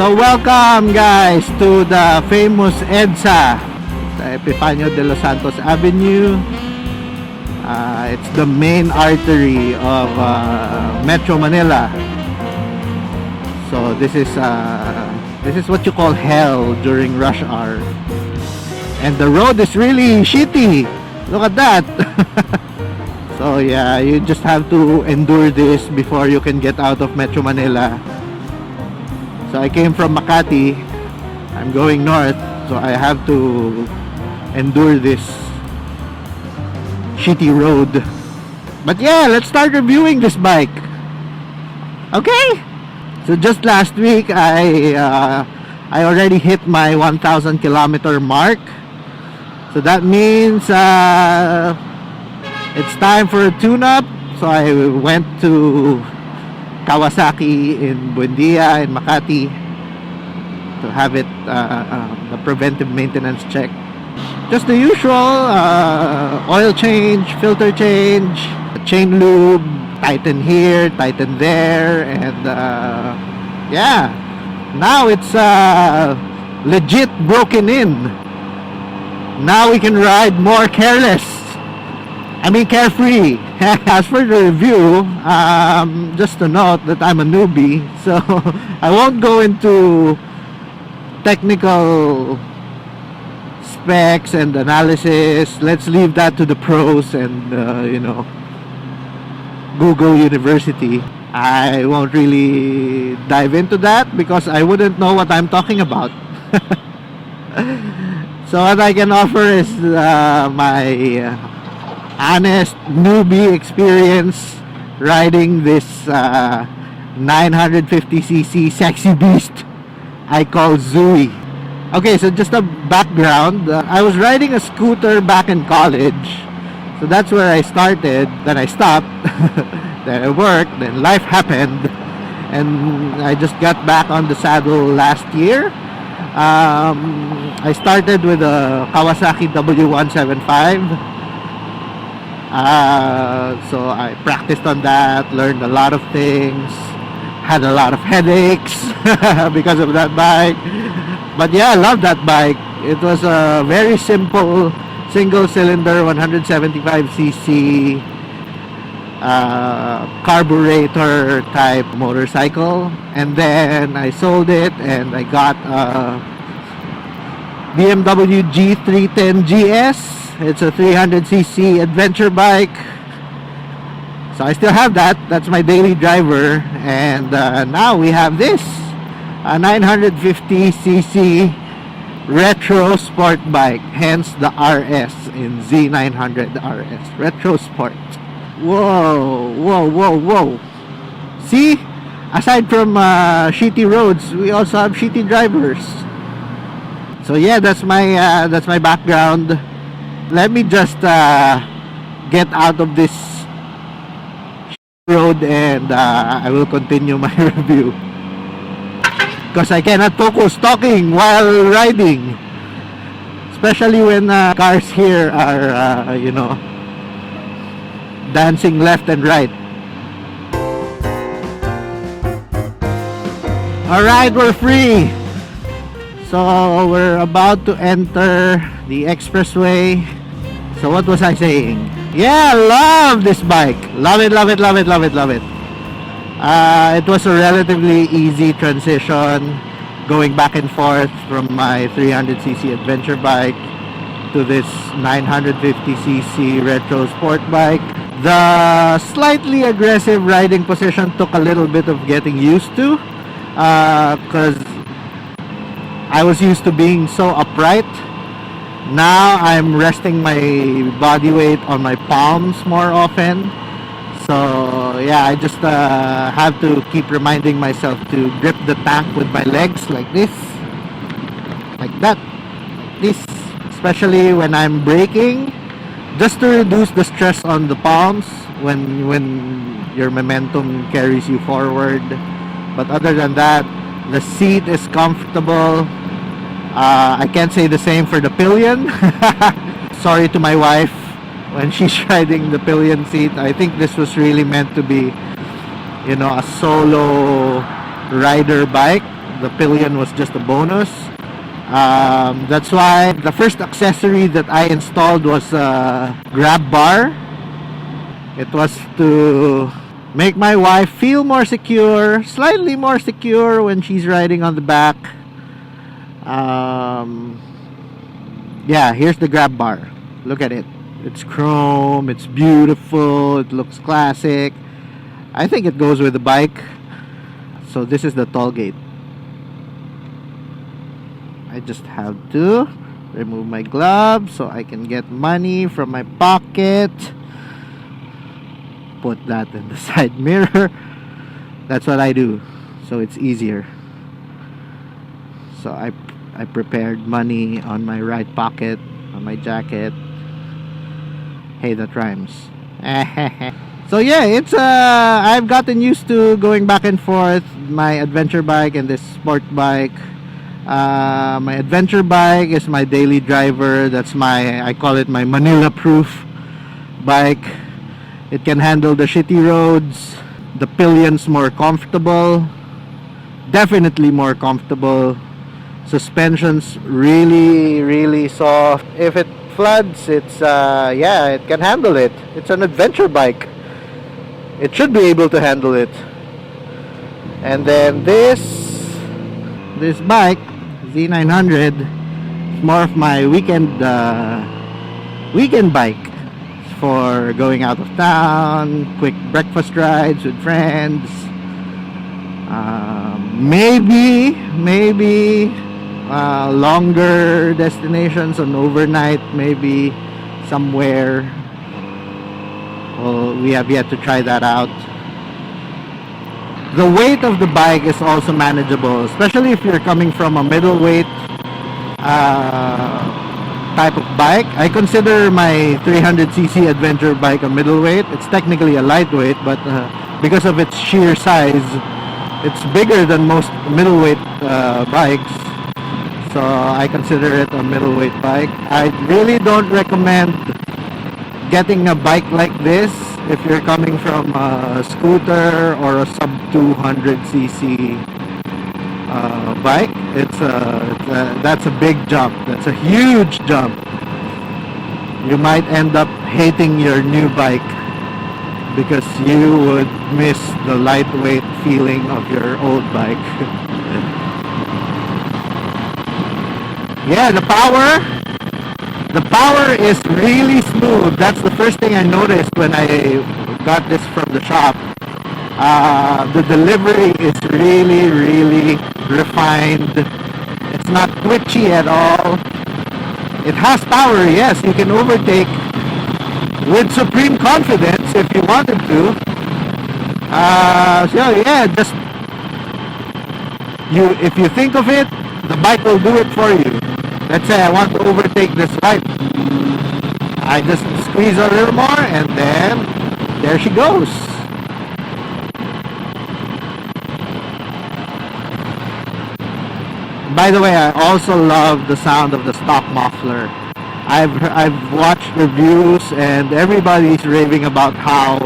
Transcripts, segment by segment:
So welcome guys to the famous EDSA sa Epifanio de los Santos Avenue. It's the main artery of Metro Manila. So this is what you call hell during rush hour. And the road is really shitty. Look at that. So yeah, you just have to endure this before you can get out of Metro Manila. So I came from Makati. I'm going north, so I have to endure this shitty road. But yeah, let's start reviewing this bike. Okay. So just last week I already hit my 1,000 kilometer mark. So that means it's time for a tune-up. So I went to Kawasaki in Buendia in Makati to have it the preventive maintenance check. Just the usual oil change, filter change, chain lube, tighten here, tighten there, and yeah, now it's legit broken in. Now we can ride more careless. I mean carefree. As for the review, just to note that I'm a newbie, so I won't go into technical specs and analysis. Let's leave that to the pros and you know, Google University. I won't really dive into that because I wouldn't know what I'm talking about. So what I can offer is my honest newbie experience riding this 950cc sexy beast I call Zooey. Okay, so just a background. I was riding a scooter back in college, so that's where I started. Then I stopped. Then I worked. Then life happened, and I just got back on the saddle last year. I started with a Kawasaki W175. So I practiced on that, learned a lot of things, had a lot of headaches because of that bike. But yeah, I love that bike. It was a very simple single cylinder 175cc carburetor type motorcycle, and then I sold it and I got a BMW G310 GS. It's a 300cc adventure bike. So I still have that. That's my daily driver. And now we have this, a 950cc retro sport bike. Hence the RS in Z900RS. Retro sport. Whoa, whoa, whoa, whoa. See? Aside from shitty roads, we also have shitty drivers. So yeah, that's my background. Let me just get out of this road and I will continue my review, because I cannot focus talking while riding, especially when cars here are you know, dancing left and right. Alright, we're free. So we're about to enter the expressway. So what was I saying? Yeah, I love this bike. Love it, love it, love it, love it, love it. It was a relatively easy transition going back and forth from my 300cc adventure bike to this 950cc retro sport bike. The slightly aggressive riding position took a little bit of getting used to, because I was used to being so upright. Now I'm resting my body weight on my palms more often. So yeah, I just have to keep reminding myself to grip the tank with my legs like this, like that, this, especially when I'm braking, just to reduce the stress on the palms when your momentum carries you forward. But other than that, the seat is comfortable. I can't say the same for the pillion. Sorry to my wife when she's riding the pillion seat. I think this was really meant to be, you know, a solo rider bike. the pillion was just a bonus. That's why the first accessory that I installed was a grab bar. It was to make my wife feel more secure, slightly more secure when she's riding on the back. Yeah, here's the grab bar. Look at it. It's chrome, it's beautiful, it looks classic. I think it goes with the bike. So this is the toll gate. I just have to remove my gloves so I can get money from my pocket. Put that in the side mirror. That's what I do, so it's easier. So I prepared money on my right pocket, on my jacket. Hey, that rhymes. So yeah, it's I've gotten used to going back and forth, my adventure bike and this sport bike. My adventure bike is my daily driver. That's I call it my Manila proof bike. It can handle the shitty roads. The pillion's more comfortable, definitely more comfortable. Suspension's really soft. If it floods, it's yeah, it can handle it. It's an adventure bike. It should be able to handle it. And then this bike, Z900, is more of my weekend bike for going out of town, quick breakfast rides with friends. Maybe longer destinations on overnight, maybe somewhere. Well, we have yet to try that out. The weight of the bike is also manageable, especially if you're coming from a middleweight type of bike. I consider my 300cc adventure bike a middleweight. It's technically a lightweight, but because of its sheer size, it's bigger than most middleweight bikes. So I consider it a middleweight bike. I really don't recommend getting a bike like this if you're coming from a scooter or a sub 200cc bike. That's a big jump. That's a huge jump. You might end up hating your new bike because you would miss the lightweight feeling of your old bike. Yeah, the power is really smooth. That's the first thing I noticed when I got this from the shop. The delivery is really refined. It's not twitchy at all. It has power, yes. You can overtake with supreme confidence if you wanted to. So yeah, just if you think of it, the bike will do it for you. Let's say I want to overtake this bike. I just squeeze a little more and then there she goes. By the way, I also love the sound of the stock muffler. I've watched reviews and everybody's raving about how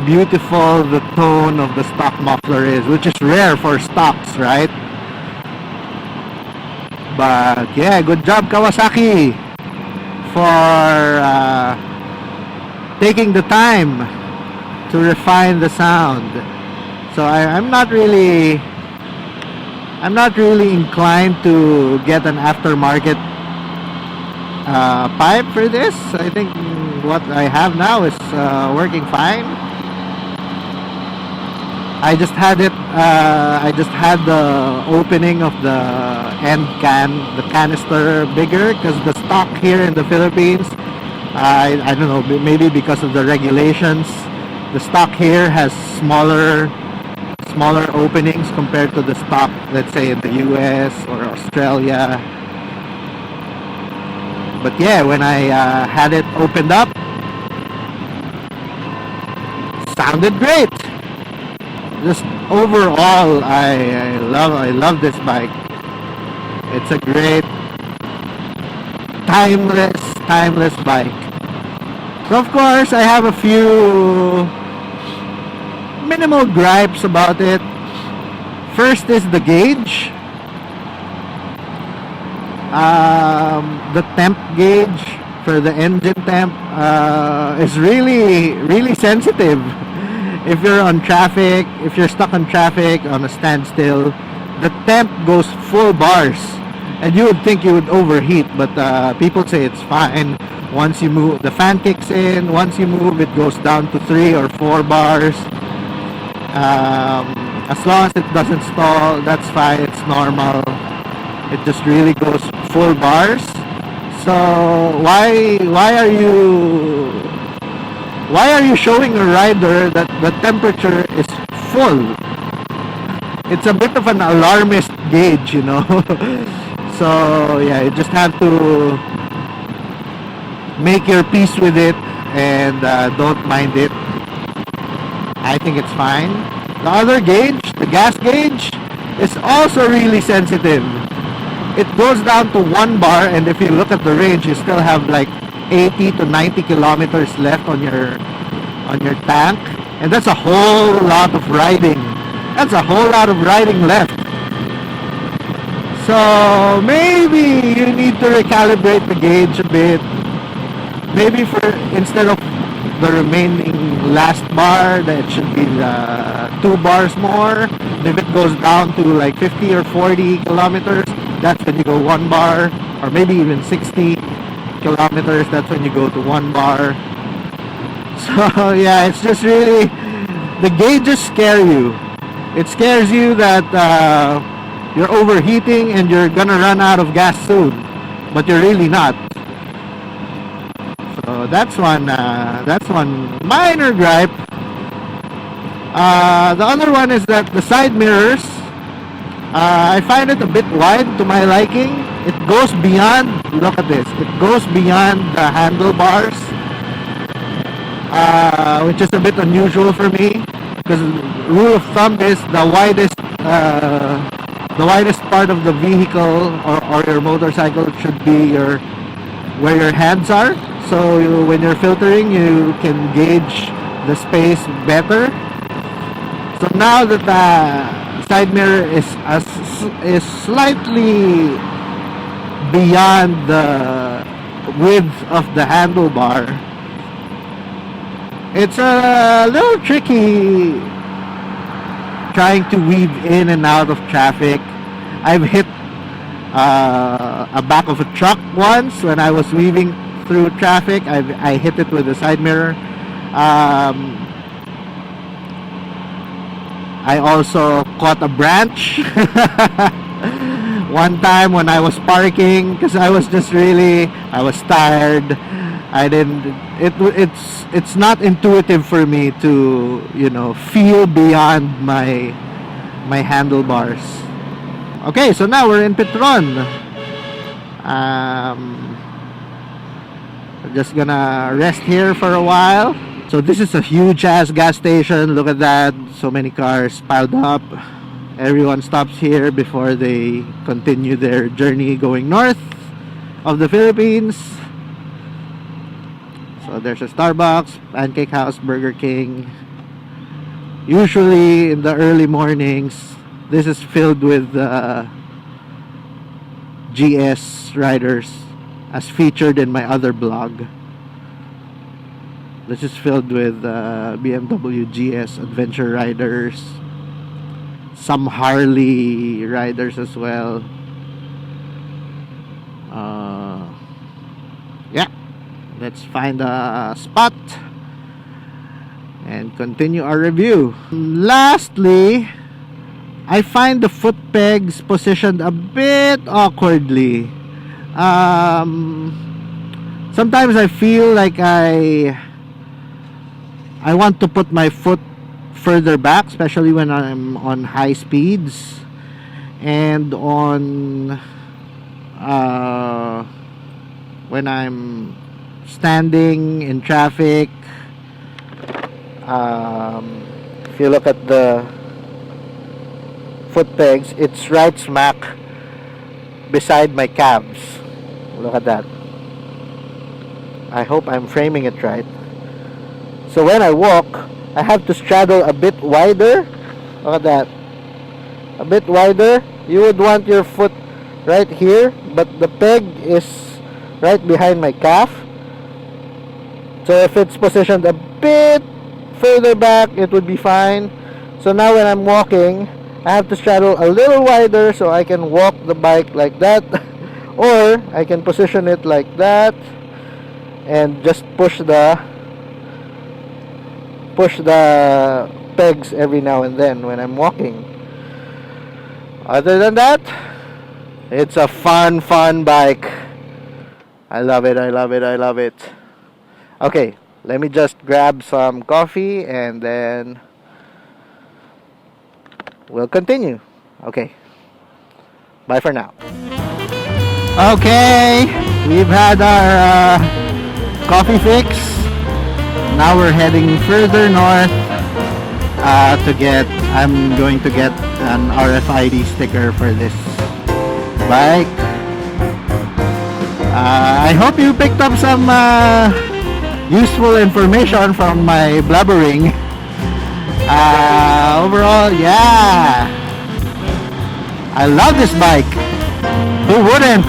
beautiful the tone of the stock muffler is, which is rare for stocks, right? But yeah, good job Kawasaki for taking the time to refine the sound. So I'm not really inclined to get an aftermarket pipe for this. I think what I have now is working fine. I just had the opening of the end the canister bigger because the stock here in the Philippines, I don't know, maybe because of the regulations, the stock here has smaller openings compared to the stock, let's say, in the US or Australia. But yeah, when I had it opened up, sounded great. Just overall, I love this bike. It's a great timeless bike. So of course I have a few minimal gripes about it. First is the gauge. The temp gauge for the engine temp is really sensitive. If you're on traffic, if you're stuck on traffic on a standstill, the temp goes full bars, and you would think you would overheat, but people say it's fine. Once you move, the fan kicks in. Once you move, it goes down to 3 or 4 bars. As long as it doesn't stall, that's fine. It's normal. It just really goes full bars. So why are you showing a rider that the temperature is full? It's a bit of an alarmist gauge, you know. So yeah, you just have to make your peace with it and don't mind it. I think it's fine. The other gauge, the gas gauge, is also really sensitive. It goes down to 1 bar, and if you look at the range, you still have like 80 to 90 kilometers left on your tank, and that's a whole lot of riding. That's a whole lot of riding left. So maybe you need to recalibrate the gauge a bit. Maybe instead of the remaining last bar, that it should be 2 bars more. If it goes down to like 50 or 40 kilometers, that's when you go 1 bar, or maybe even 60 kilometers, that's when you go to 1 bar. So yeah, it's just really, the gauges scare you. It scares you that you're overheating and you're gonna run out of gas soon, but you're really not. So that's one minor gripe. The other one is that the side mirrors, I find it a bit wide to my liking. It goes beyond, look at this, it goes beyond the handlebars, which is a bit unusual for me, because rule of thumb is the widest part of the vehicle or your motorcycle should be where your hands are. So when you're filtering, you can gauge the space better. So now that the side mirror is slightly beyond the width of the handlebar, it's a little tricky trying to weave in and out of traffic. I've hit a back of a truck once when I was weaving through traffic. I hit it with the side mirror. I also caught a branch one time when I was parking, because I was tired. It's not intuitive for me to, feel beyond my handlebars. Okay, so now we're in Petron. We're just gonna rest here for a while. So this is a huge ass gas station. Look at that, so many cars piled up. Everyone stops here before they continue their journey going north of the Philippines. So there's a Starbucks, Pancake House, Burger King. Usually in the early mornings, this is filled with GS riders, as featured in my other blog. This is filled with BMW GS adventure riders, some Harley riders as well. Yeah, let's find a spot and continue our review. Lastly, I find the foot pegs positioned a bit awkwardly. Sometimes I feel like I want to put my foot further back, especially when I'm on high speeds and when I'm standing in traffic. If you look at the foot pegs, it's right smack beside my calves. Look at that. I hope I'm framing it right. So when I walk, I have to straddle a bit wider. Look at that. a bit wider. You would want your foot right here, but the peg is right behind my calf. So if it's positioned a bit further back, it would be fine. So now when I'm walking, I have to straddle a little wider so I can walk the bike like that. Or I can position it like that and just push the pegs every now and then when I'm walking. Other than that, it's a fun bike. I love it. Okay, let me just grab some coffee and then we'll continue. Okay, bye for now. Okay, we've had our coffee fix. Now we're heading further north I'm going to get an RFID sticker for this bike. I hope you picked up some useful information from my blubbering. Overall, yeah, I love this bike. Who wouldn't?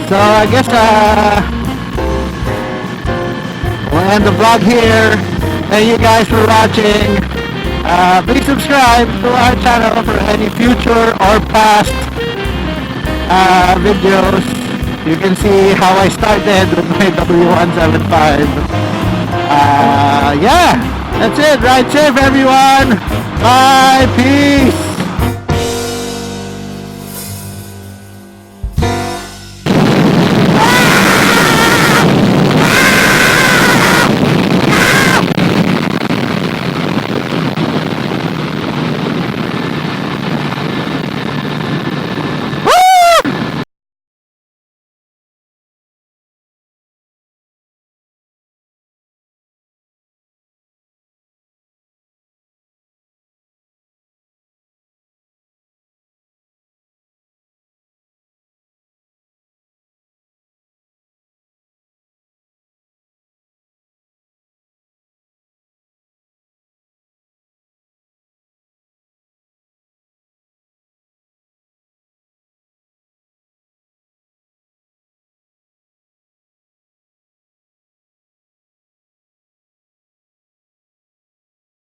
So I guess we'll end the vlog here. Thank you guys for watching. Please subscribe to our channel for any future or past videos. You can see how I started with my W175. Yeah, that's it. Ride safe, everyone. Bye. Peace.